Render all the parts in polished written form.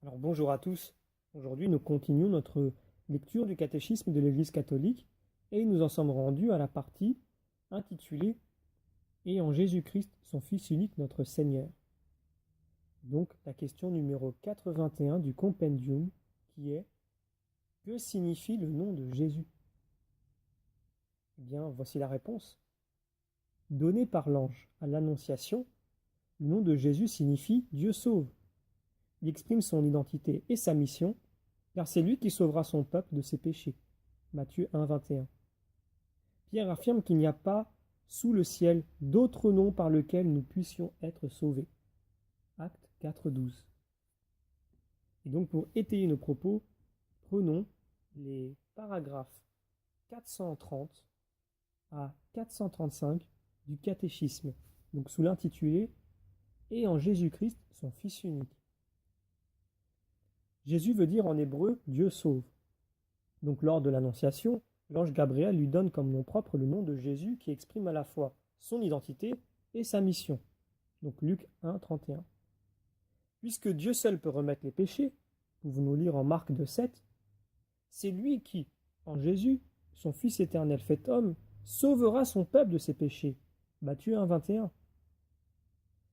Alors bonjour à tous. Aujourd'hui, nous continuons notre lecture du catéchisme de l'Église catholique et nous en sommes rendus à la partie intitulée Et en Jésus-Christ, son Fils unique, notre Seigneur. Donc la question numéro 81 du compendium qui est que signifie le nom de Jésus? Eh bien, voici la réponse. Donné par l'ange à l'Annonciation, le nom de Jésus signifie Dieu sauve. Il exprime son identité et sa mission, car c'est lui qui sauvera son peuple de ses péchés. Matthieu 1, 21. Pierre affirme qu'il n'y a pas sous le ciel d'autre nom par lequel nous puissions être sauvés. Acte 4, 12. Et donc pour étayer nos propos, prenons les paragraphes 430 à 435 du catéchisme, donc sous l'intitulé Et en Jésus-Christ, son Fils unique. Jésus veut dire en hébreu Dieu sauve. Donc lors de l'Annonciation, l'ange Gabriel lui donne comme nom propre le nom de Jésus qui exprime à la fois son identité et sa mission. Donc Luc 1, 31. Puisque Dieu seul peut remettre les péchés, pouvons-nous lire en Marc 2, 7, c'est lui qui, en Jésus, son Fils éternel fait homme, sauvera son peuple de ses péchés. Matthieu 1, 21.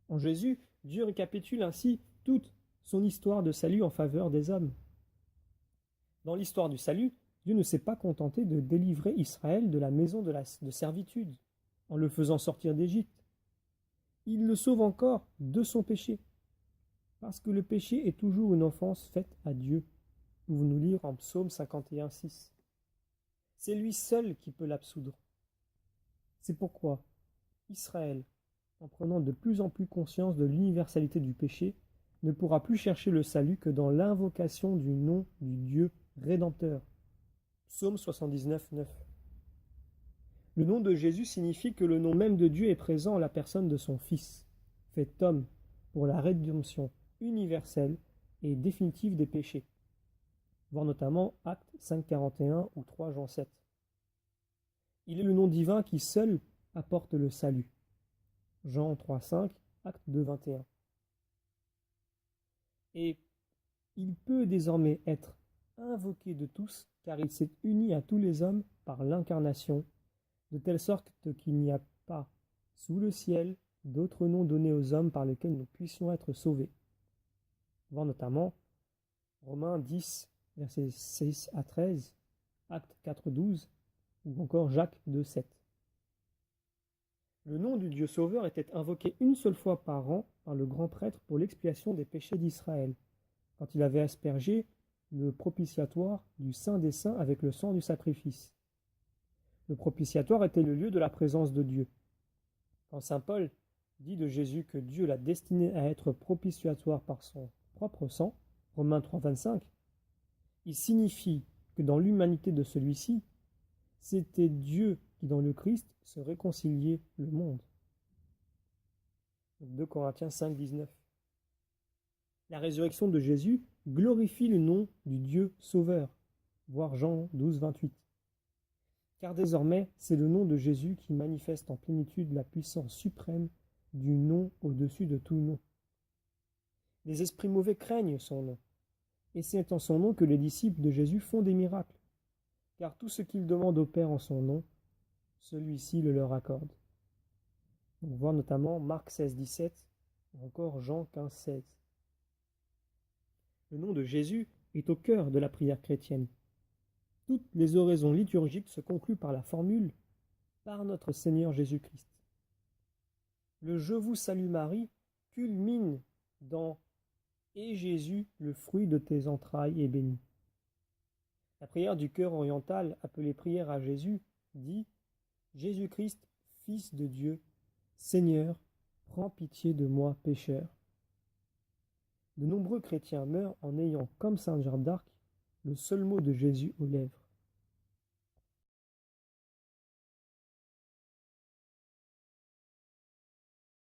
En Jésus, Dieu récapitule ainsi toute son histoire de salut en faveur des hommes. Dans l'histoire du salut, Dieu ne s'est pas contenté de délivrer Israël de la maison de servitude, en le faisant sortir d'Égypte. Il le sauve encore de son péché, parce que le péché est toujours une offense faite à Dieu. Pouvons-nous lire en Psaume 51, 6. C'est lui seul qui peut l'absoudre. C'est pourquoi Israël, en prenant de plus en plus conscience de l'universalité du péché, ne pourra plus chercher le salut que dans l'invocation du nom du Dieu rédempteur. Psaume 79, 9. Le nom de Jésus signifie que le nom même de Dieu est présent en la personne de son Fils, fait homme pour la rédemption universelle et définitive des péchés. Voir notamment Actes 5, 41 ou 3 Jean 7. Il est le nom divin qui seul apporte le salut. Jean 3, 5, Acte 2, 21. Et il peut désormais être invoqué de tous, car il s'est uni à tous les hommes par l'incarnation, de telle sorte qu'il n'y a pas, sous le ciel, d'autres noms donnés aux hommes par lesquels nous puissions être sauvés. Voir notamment Romains 10, versets 6 à 13, Acte 4, 12, ou encore Jacques 2, 7. Le nom du Dieu sauveur était invoqué une seule fois par an par le grand prêtre pour l'expiation des péchés d'Israël, quand il avait aspergé le propitiatoire du Saint des Saints avec le sang du sacrifice. Le propitiatoire était le lieu de la présence de Dieu. Quand saint Paul dit de Jésus que Dieu l'a destiné à être propitiatoire par son propre sang, Romains 3, 25, il signifie que dans l'humanité de celui-ci, c'était Dieu qui dans le Christ se réconciliait le monde. 2 Corinthiens 5, 19. La résurrection de Jésus glorifie le nom du Dieu sauveur, voir Jean 12, 28. Car désormais, c'est le nom de Jésus qui manifeste en plénitude la puissance suprême du nom au-dessus de tout nom. Les esprits mauvais craignent son nom, et c'est en son nom que les disciples de Jésus font des miracles, car tout ce qu'ils demandent au Père en son nom, celui-ci le leur accorde. On voit notamment Marc 16, 17, ou encore Jean 15, 16. Le nom de Jésus est au cœur de la prière chrétienne. Toutes les oraisons liturgiques se concluent par la formule « Par notre Seigneur Jésus-Christ ». Le « Je vous salue Marie » culmine dans « Et Jésus, le fruit de tes entrailles, est béni ». La prière du chœur oriental, appelée prière à Jésus, dit « Jésus-Christ, Fils de Dieu, Seigneur, prends pitié de moi pécheur ». De nombreux chrétiens meurent en ayant, comme sainte Jeanne d'Arc, le seul mot de Jésus aux lèvres.